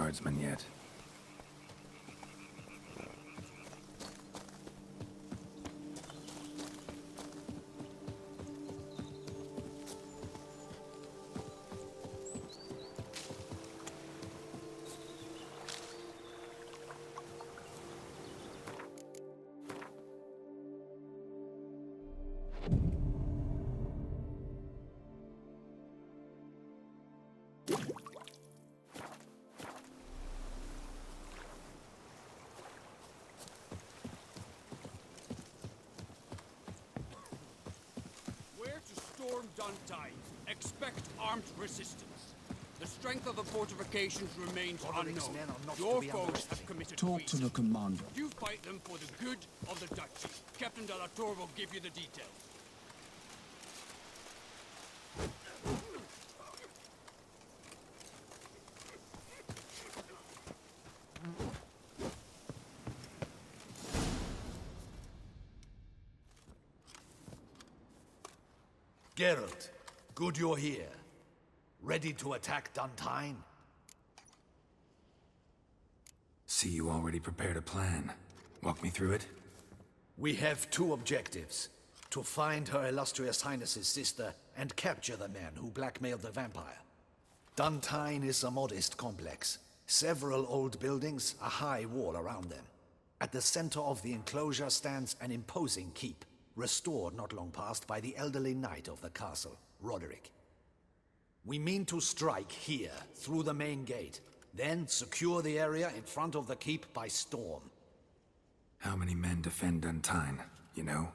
guardsmen yet. Storm Duntine. Expect armed resistance. The strength of the fortifications remains Roderick's unknown. men are not Your to be foes have underestimated. committed Talk to treason. the commander. You fight them for the good of the Duchy. Captain de la Tour will give you the details. Geralt, good you're here. Ready to attack Duntine? See, you already prepared a plan. Walk me through it? We have two objectives. To find Her Illustrious Highness's sister and capture the man who blackmailed the vampire. Duntine is a modest complex. Several old buildings, a high wall around them. At the center of the enclosure stands an imposing keep, restored not long past by the elderly knight of the castle, Roderick. We mean to strike here, through the main gate, then secure the area in front of the keep by storm. How many men defend Duntine, you know?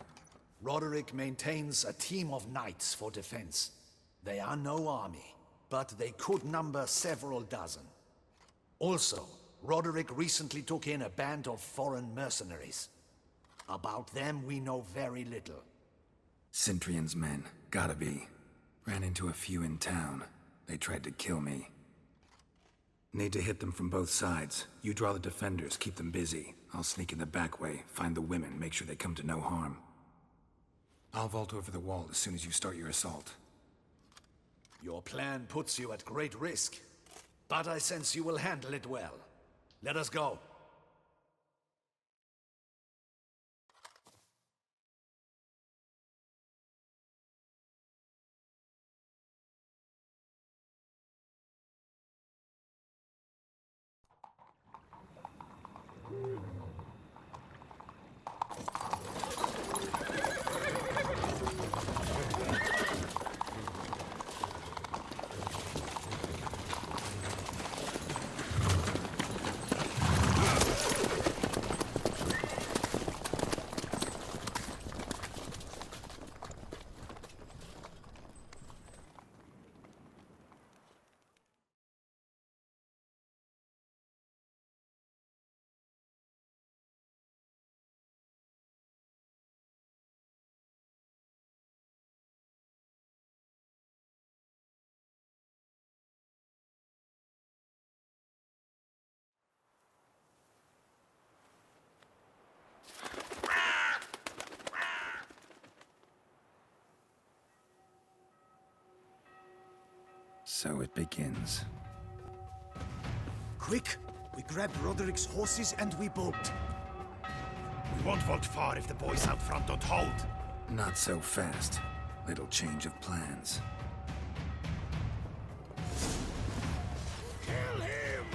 Roderick maintains a team of knights for defense. They are no army, but they could number several dozen. Also, Roderick recently took in a band of foreign mercenaries. About them we know very little. Cintrian's men, gotta be. Ran into a few in town. They tried to kill me. Need to hit them from both sides. You draw the defenders, keep them busy. I'll sneak in the back way, find the women, make sure they come to no harm. I'll vault over the wall as soon as you start your assault. Your plan puts you at great risk, but I sense you will handle it well. Let us go. So it begins. Quick! We grab Roderick's horses and we bolt. We won't vault far if the boys out front don't hold. Not so fast. Little change of plans. Kill him!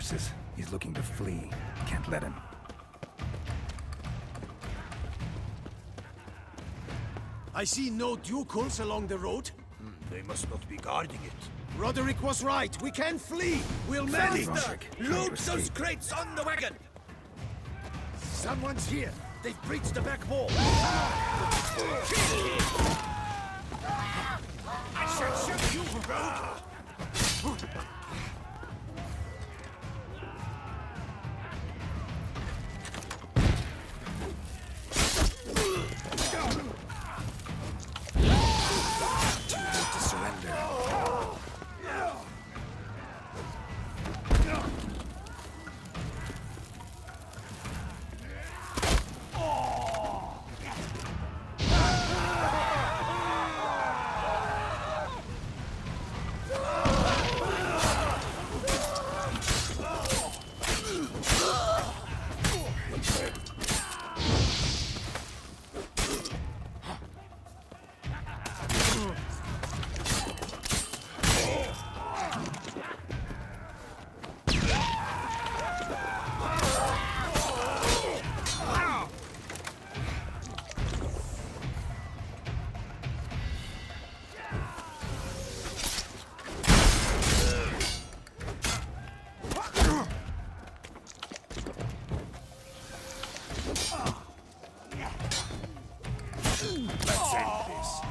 horses. He's looking to flee. Can't let him. I see no Ducals along the road. They must not be guarding it. Roderick was right. We can flee. We'll manage. Roderick, Load trying to those escape. crates on the wagon! Someone's here. They've breached the back wall. I shall shoot you, rogue! Too late to surrender. Let's end this.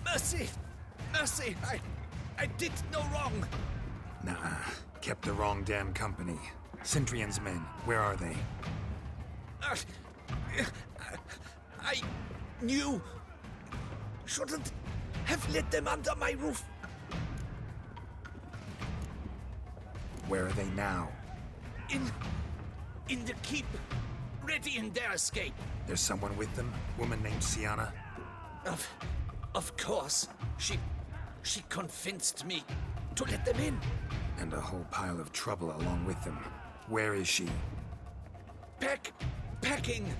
Mercy! Mercy! I did no wrong! Nuh-uh. Kept the wrong damn company. Centrion's men, where are they? I knew... Shouldn't have let them under my roof. Where are they now? In the keep. Ready in their escape. There's someone with them? Woman named Sienna? Of course. She convinced me to let them in. And a whole pile of trouble along with them. Where is she? Packing.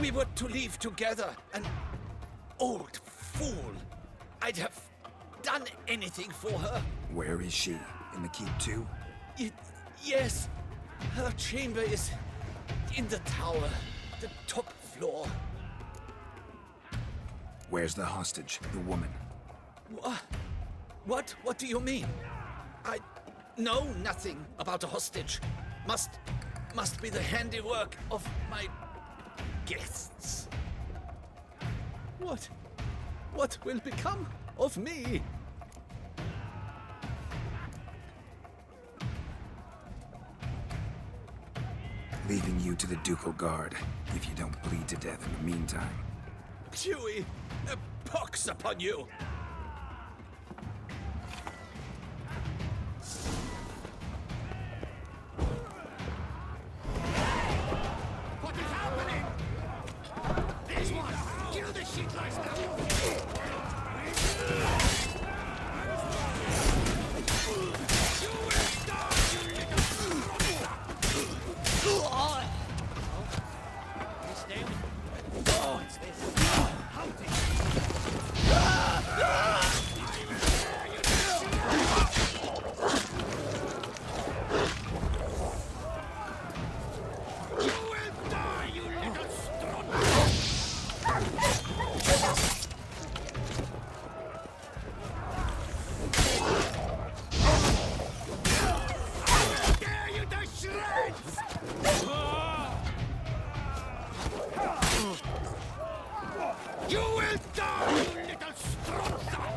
We were to leave together. An old fool. I'd have done anything for her. Where is she? In the keep too? Yes. Her chamber is in the tower. The top floor. Where's the hostage, the woman? What? What do you mean? I know nothing about a hostage. Must be the handiwork of my guests. What will become of me? Leaving you to the Ducal Guard, if you don't bleed to death in the meantime. Chewie, a pox upon you! What is happening? This one! Kill the shit lights You will die, you little strozza!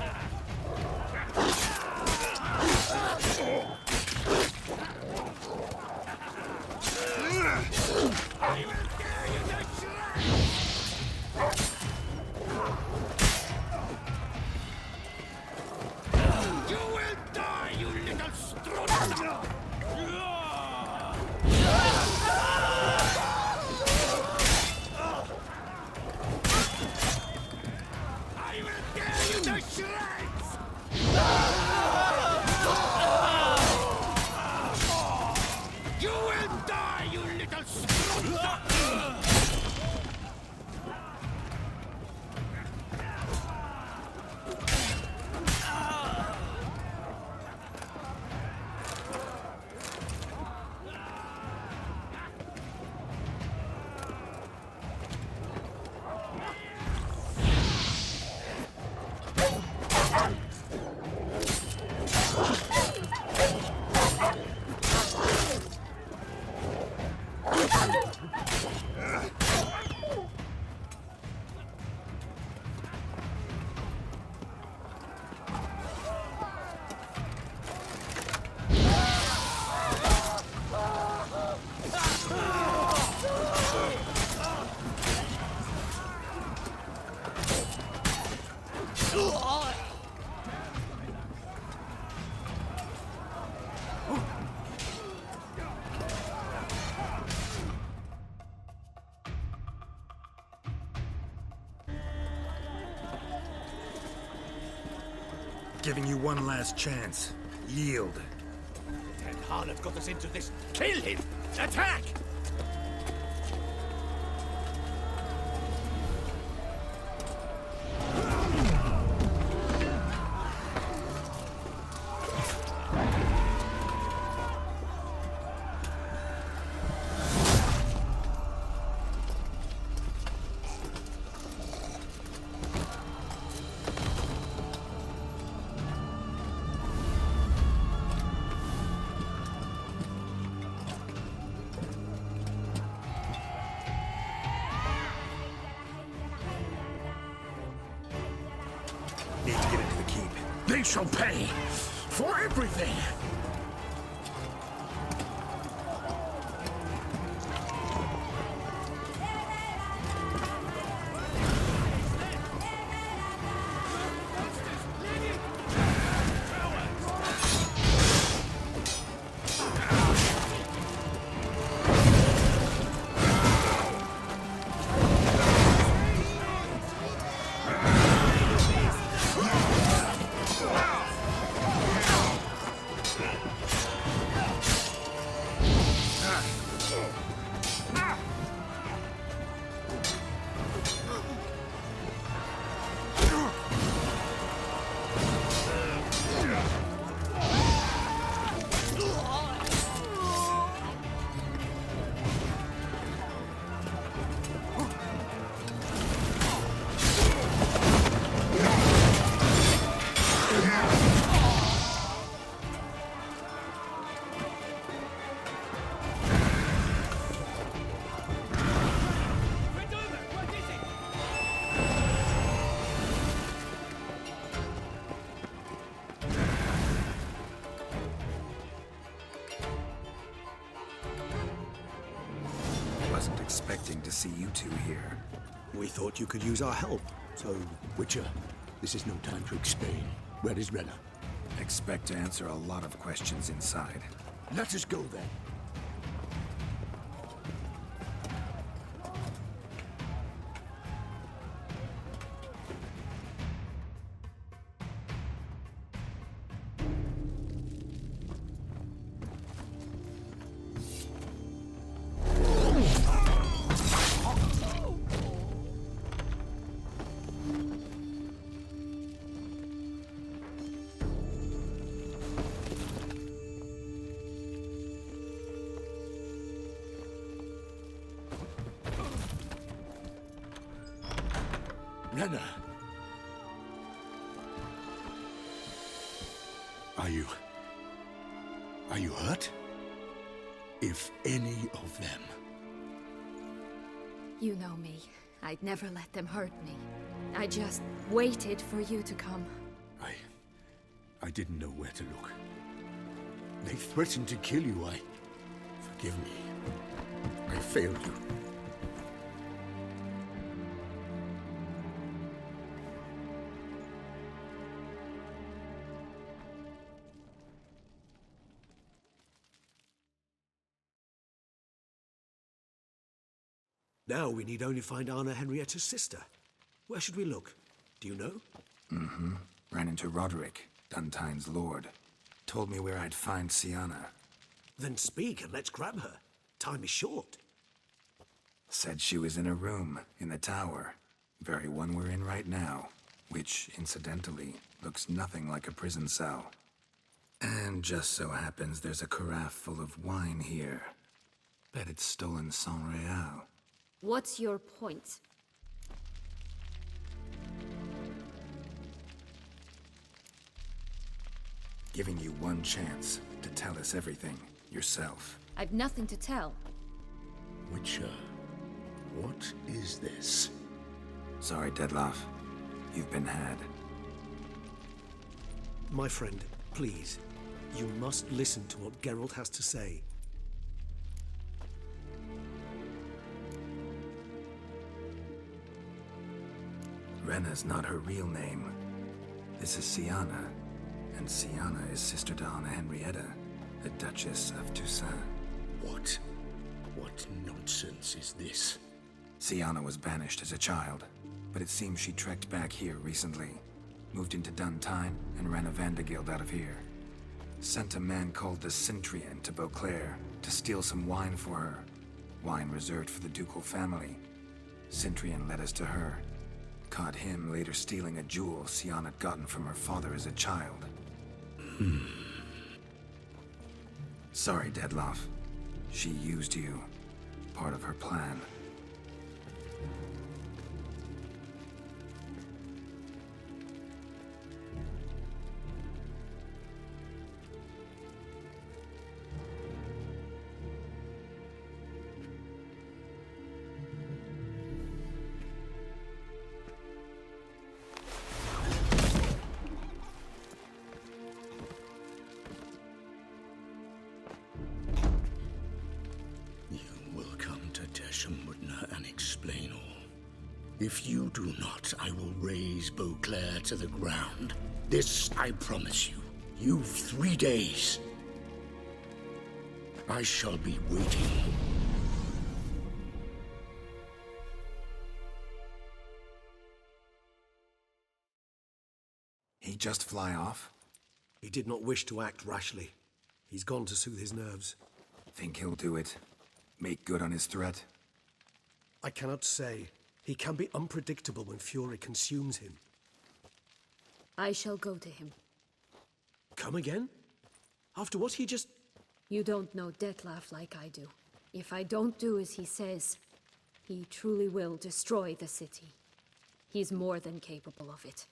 I will tear you to shreds! to shreds! You will die, you little scrub! Giving you one last chance. Yield. Ten Harlot got us into this. Kill him! Attack! Need to get into the keep. They shall pay for everything! Wasn't expecting to see you two here. We thought you could use our help, so... Witcher, this is no time to explain. Where is Rena? Expect to answer a lot of questions inside. Let us go then. Rena! Are you hurt? If any of them. You know me. I'd never let them hurt me. I just waited for you to come. I didn't know where to look. They threatened to kill you. Forgive me. I failed you. Now we need only find Anna Henrietta's sister. Where should we look? Do you know? Ran into Roderick, Duntine's lord. Told me where I'd find Sienna. Then speak and let's grab her. Time is short. Said she was in a room in the tower. Very one we're in right now. Which, incidentally, looks nothing like a prison cell. And just so happens there's a carafe full of wine here. Bet it's stolen San Real. What's your point? Giving you one chance to tell us everything yourself. I've nothing to tell. Witcher, what is this? Sorry, Dettlaff. You've been had. My friend, please. You must listen to what Geralt has to say. Renna's not her real name. This is Sienna. And Sienna is sister to Anna Henrietta, the Duchess of Toussaint. What? What nonsense is this? Sienna was banished as a child, but it seems she trekked back here recently. Moved into Duntine and ran a Vandergild out of here. Sent a man called the Centrian to Beauclair to steal some wine for her. Wine reserved for the ducal family. Centrian led us to her. Caught him later stealing a jewel Sienna had gotten from her father as a child. Sorry, Dettlaff. She used you. Part of her plan. And explain all. If you do not, I will raise Beauclair to the ground. This I promise you. You've 3 days. I shall be waiting. He just fly off? He did not wish to act rashly. He's gone to soothe his nerves. Think he'll do it? Make good on his threat? I cannot say. He can be unpredictable when fury consumes him. I shall go to him. Come again? After what he just... You don't know Dettlaff like I do. If I don't do as he says, he truly will destroy the city. He's more than capable of it.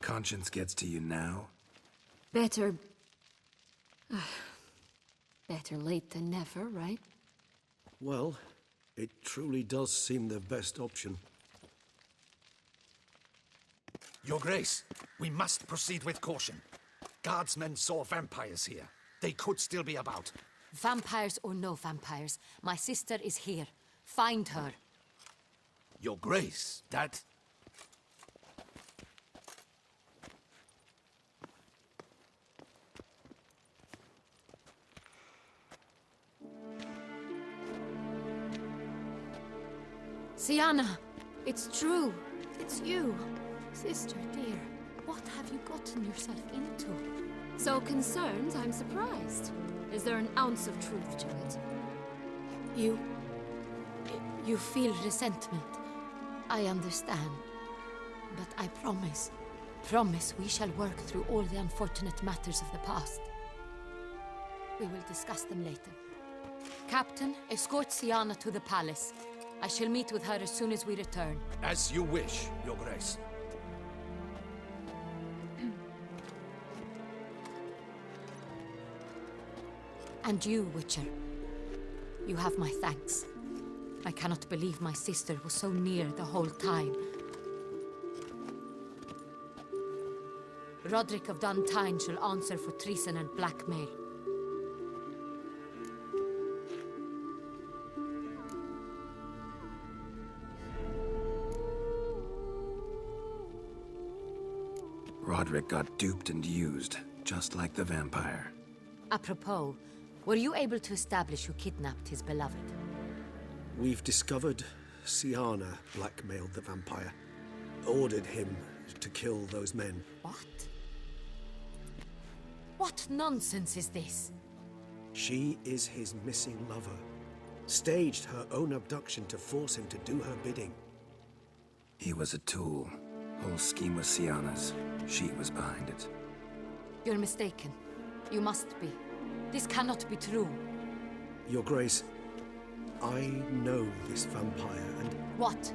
Conscience gets to you now? Better... better late than never, right? Well, it truly does seem the best option. Your Grace, we must proceed with caution. Guardsmen saw vampires here. They could still be about. Vampires or no vampires, my sister is here. Find her. Your Grace, that... Sienna! It's true! It's you! Sister, dear, what have you gotten yourself into? So concerned, I'm surprised. Is there an ounce of truth to it? You feel resentment. I understand. But I promise we shall work through all the unfortunate matters of the past. We will discuss them later. Captain, escort Sienna to the palace. I shall meet with her as soon as we return. As you wish, Your Grace. And you, Witcher. You have my thanks. I cannot believe my sister was so near the whole time. Roderick of Duntine shall answer for treason and blackmail. Roderick got duped and used, just like the vampire. Apropos, were you able to establish who kidnapped his beloved? We've discovered Siana blackmailed the vampire. Ordered him to kill those men. What? What nonsense is this? She is his missing lover. Staged her own abduction to force him to do her bidding. He was a tool. Whole scheme was Siana's. She was behind it. You're mistaken. You must be. This cannot be true. Your Grace, I know this vampire and... What?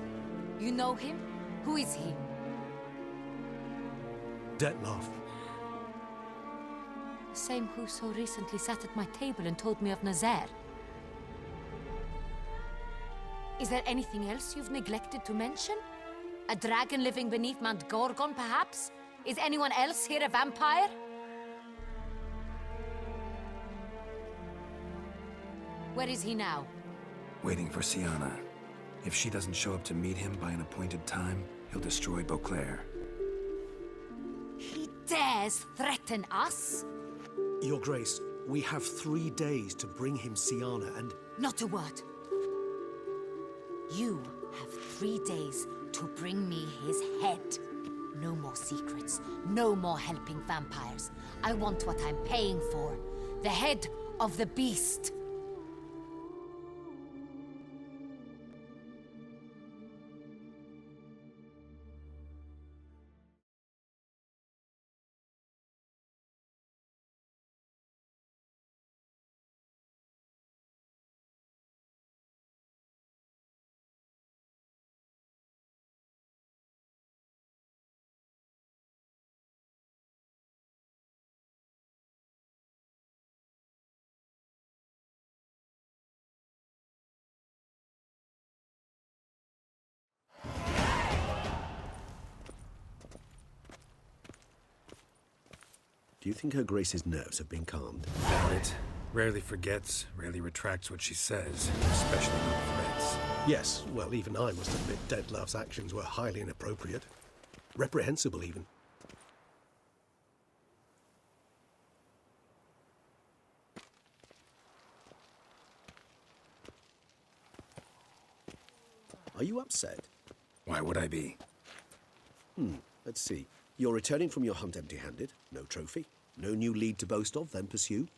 You know him? Who is he? Dettlaff. The same who so recently sat at my table and told me of Nazaire. Is there anything else you've neglected to mention? A dragon living beneath Mount Gorgon, perhaps? Is anyone else here a vampire? Where is he now? Waiting for Siana. If she doesn't show up to meet him by an appointed time, he'll destroy Beauclair. He dares threaten us? Your Grace, we have 3 days to bring him Siana and... Not a word. You have 3 days to bring me his head. No more secrets. No more helping vampires. I want what I'm paying for. The head of the beast. Do you think Her Grace's nerves have been calmed? Doubt it. Rarely forgets, rarely retracts what she says, especially when threats. Yes, well, even I must admit Dettlaff's actions were highly inappropriate. Reprehensible, even. Are you upset? Why would I be? Let's see. You're returning from your hunt empty-handed. No trophy. No new lead to boast of, then pursue.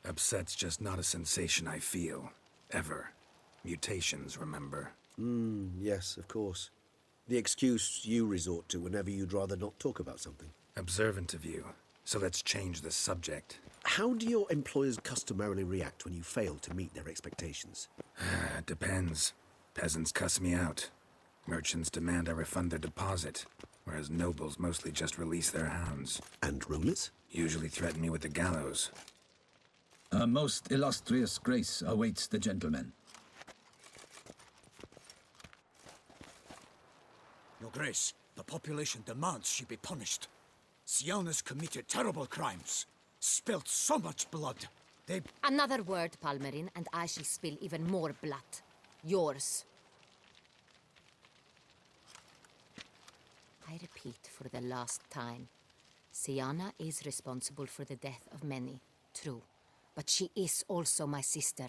Upset's just not a sensation I feel. Ever. Mutations, remember? Yes, of course. The excuse you resort to whenever you'd rather not talk about something. Observant of you. So let's change the subject. How do your employers customarily react when you fail to meet their expectations? Depends. Peasants cuss me out. Merchants demand I refund their deposit, whereas nobles mostly just release their hounds. And rulers? Usually threaten me with the gallows. A most illustrious grace awaits the gentleman. Your Grace, the population demands she be punished. Siana's committed terrible crimes. Spilt so much blood. They... Another word, Palmerin, and I shall spill even more blood. Yours. I repeat for the last time. Siana is responsible for the death of many, true. But she is also my sister.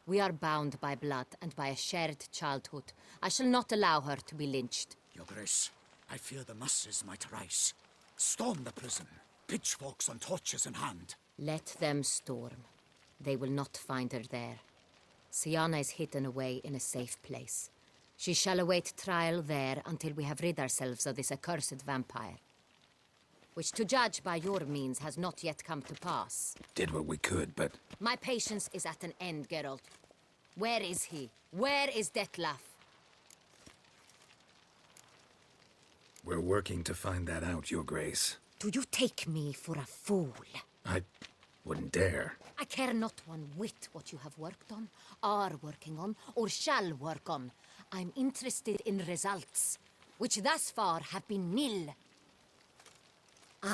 We are bound by blood and by a shared childhood. I shall not allow her to be lynched. Your Grace, I fear the masses might rise. Storm the prison, pitchforks and torches in hand. Let them storm. They will not find her there. Siana is hidden away in a safe place. She shall await trial there until we have rid ourselves of this accursed vampire. Which, to judge by your means, has not yet come to pass. Did what we could, but... My patience is at an end, Geralt. Where is he? Where is Dettlaff? We're working to find that out, Your Grace. Do you take me for a fool? I wouldn't dare. I care not one whit what you have worked on, are working on, or shall work on. I'm interested in results, which thus far have been nil. At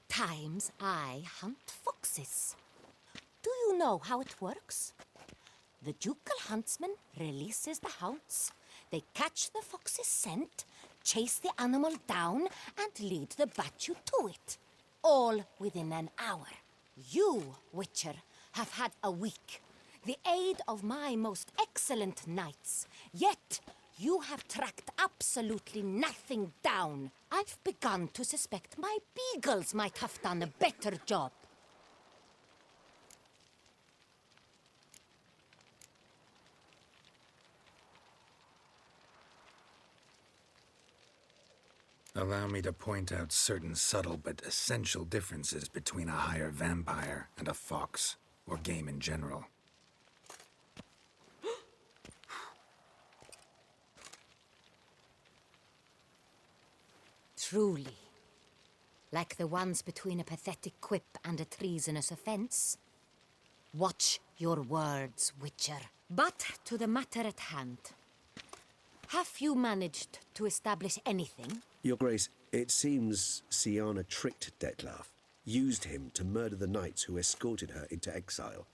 times, I hunt foxes. Do you know how it works? The ducal huntsman releases the hounds. They catch the fox's scent, chase the animal down, and lead the Bachu to it. All within an hour. You, Witcher, have had a week. The aid of my most excellent knights. Yet, you have tracked absolutely nothing down. I've begun to suspect my beagles might have done a better job. Allow me to point out certain subtle but essential differences between a higher vampire and a fox, or game in general. Truly. Like the ones between a pathetic quip and a treasonous offense. Watch your words, Witcher. But to the matter at hand. Have you managed to establish anything? Your Grace, it seems Syanna tricked Dettlaff, used him to murder the knights who escorted her into exile.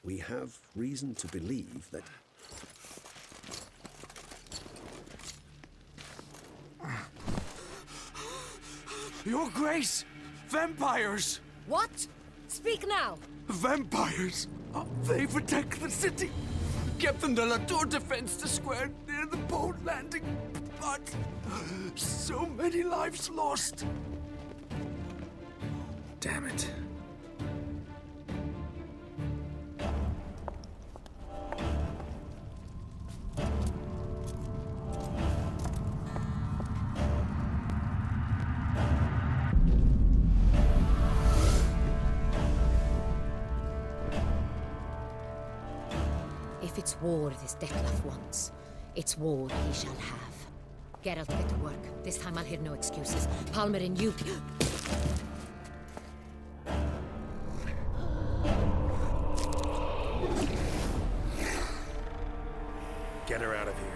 We have reason to believe that... Your Grace! Vampires! What? Speak now! Vampires! They've attacked the city! Captain de la Tour defends the square near the boat landing, but so many lives lost. Damn it. If it's war this Dettlaff wants, it's war he shall have. Geralt, get to work. This time I'll hear no excuses. Palmer and you... Get her out of here.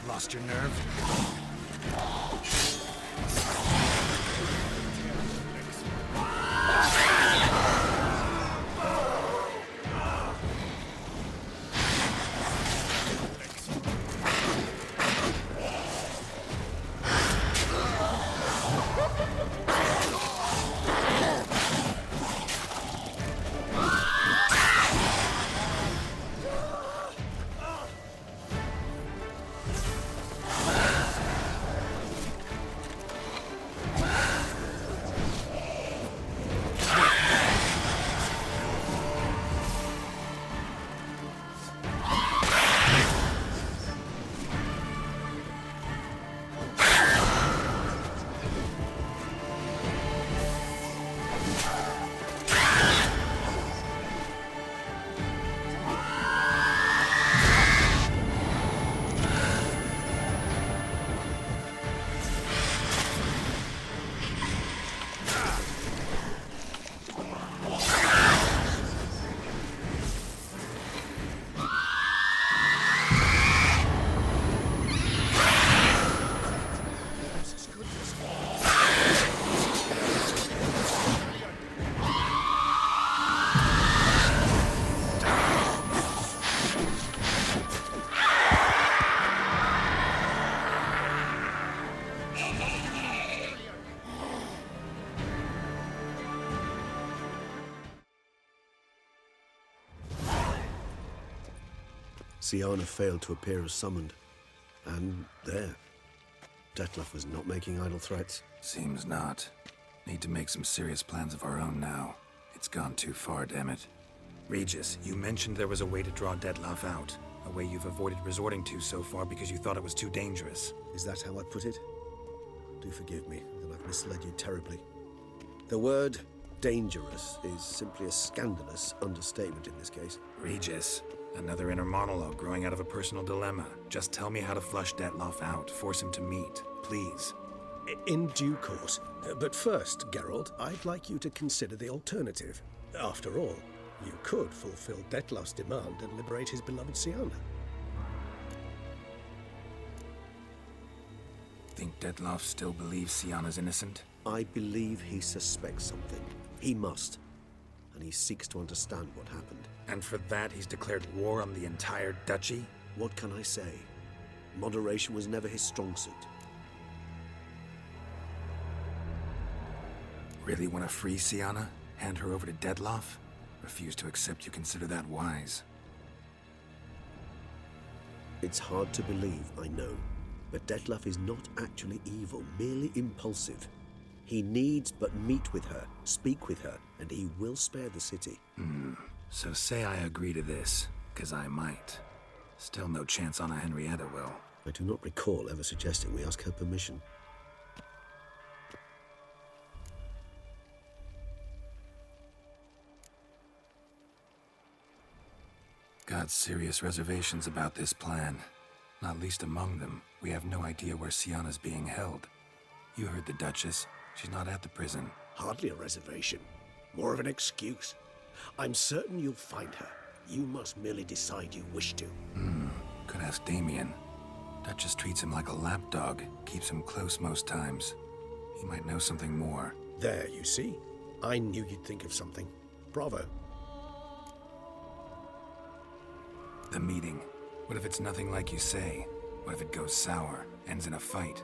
Lost your nerve? Siana failed to appear as summoned. And there. Dettlaff was not making idle threats. Seems not. Need to make some serious plans of our own now. It's gone too far, damn it. Regis, you mentioned there was a way to draw Dettlaff out. A way you've avoided resorting to so far because you thought it was too dangerous. Is that how I put it? Do forgive me that I've misled you terribly. The word dangerous is simply a scandalous understatement in this case. Regis, another inner monologue growing out of a personal dilemma. Just tell me how to flush Dettlaff out, force him to meet, please. In due course. But first, Geralt, I'd like you to consider the alternative. After all, you could fulfill Dettlaff's demand and liberate his beloved Siana. Think Dettlaff still believes Siana's innocent? I believe he suspects something. He must. And he seeks to understand what happened. And for that, he's declared war on the entire duchy? What can I say? Moderation was never his strong suit. Really want to free Siana? Hand her over to Dettlaff? Refuse to accept you consider that wise. It's hard to believe, I know. But Dettlaff is not actually evil, merely impulsive. He needs but meet with her, speak with her, and he will spare the city. So say I agree to this, 'cause I might. Still no chance Anna Henrietta will. I do not recall ever suggesting we ask her permission. Got serious reservations about this plan. Not least among them, we have no idea where Siana's being held. You heard the Duchess. She's not at the prison. Hardly a reservation. More of an excuse. I'm certain you'll find her. You must merely decide you wish to. Could ask Damien. Duchess treats him like a lapdog, keeps him close most times. He might know something more. There, you see? I knew you'd think of something. Bravo. The meeting. What if it's nothing like you say? What if it goes sour, ends in a fight?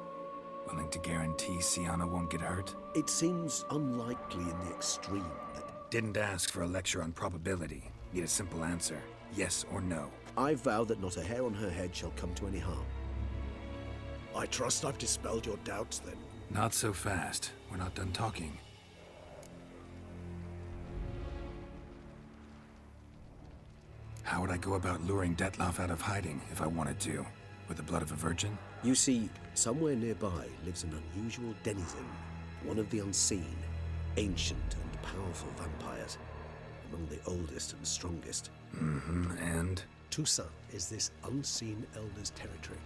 Willing to guarantee Siana won't get hurt? It seems unlikely in the extreme that... Didn't ask for a lecture on probability. Need a simple answer. Yes or no. I vow that not a hair on her head shall come to any harm. I trust I've dispelled your doubts, then. Not so fast. We're not done talking. How would I go about luring Dettlaff out of hiding if I wanted to? With the blood of a virgin? You see, somewhere nearby lives an unusual denizen, one of the unseen, ancient and powerful vampires, among the oldest and strongest. And? Toussaint is this unseen elder's territory.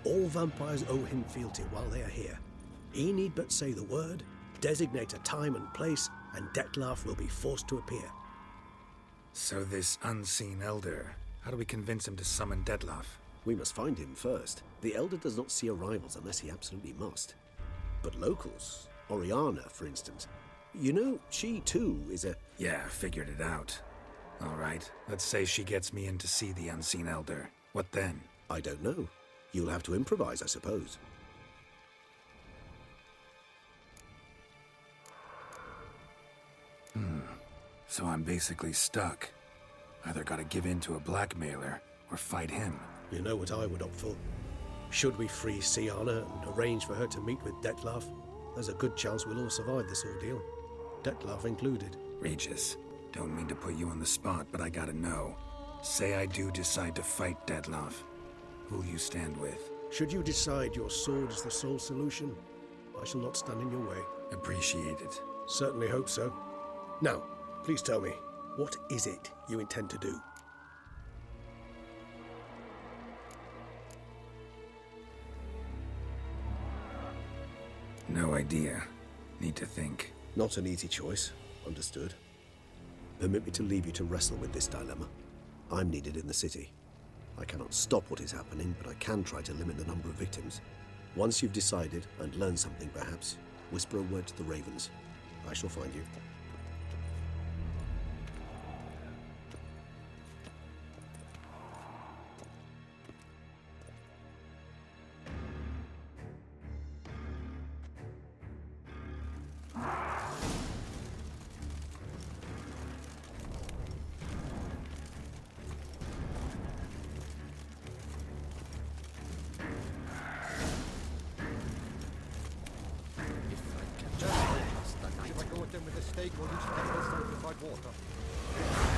All vampires owe him fealty while they are here. He need but say the word, designate a time and place, and Dettlaff will be forced to appear. So this unseen elder, how do we convince him to summon Dettlaff? We must find him first. The Elder does not see arrivals unless he absolutely must. But locals, Oriana, for instance, you know, she too is a... Yeah, figured it out. All right, let's say she gets me in to see the unseen elder. What then? I don't know. You'll have to improvise, I suppose. So I'm basically stuck. Either gotta give in to a blackmailer, or fight him. You know what I would opt for? Should we free Siana and arrange for her to meet with Dettlaff, there's a good chance we'll all survive this ordeal. Dettlaff included. Regis, don't mean to put you on the spot, but I gotta know. Say I do decide to fight Dettlaff. Who'll you stand with? Should you decide your sword is the sole solution, I shall not stand in your way. Appreciate it. Certainly hope so. Now, please tell me, what is it you intend to do? No idea. Need to think. Not an easy choice. Understood. Permit me to leave you to wrestle with this dilemma. I'm needed in the city. I cannot stop what is happening, but I can try to limit the number of victims. Once you've decided, and learned something perhaps, whisper a word to the Ravens. I shall find you. them with a stake on each temple's sanctified water.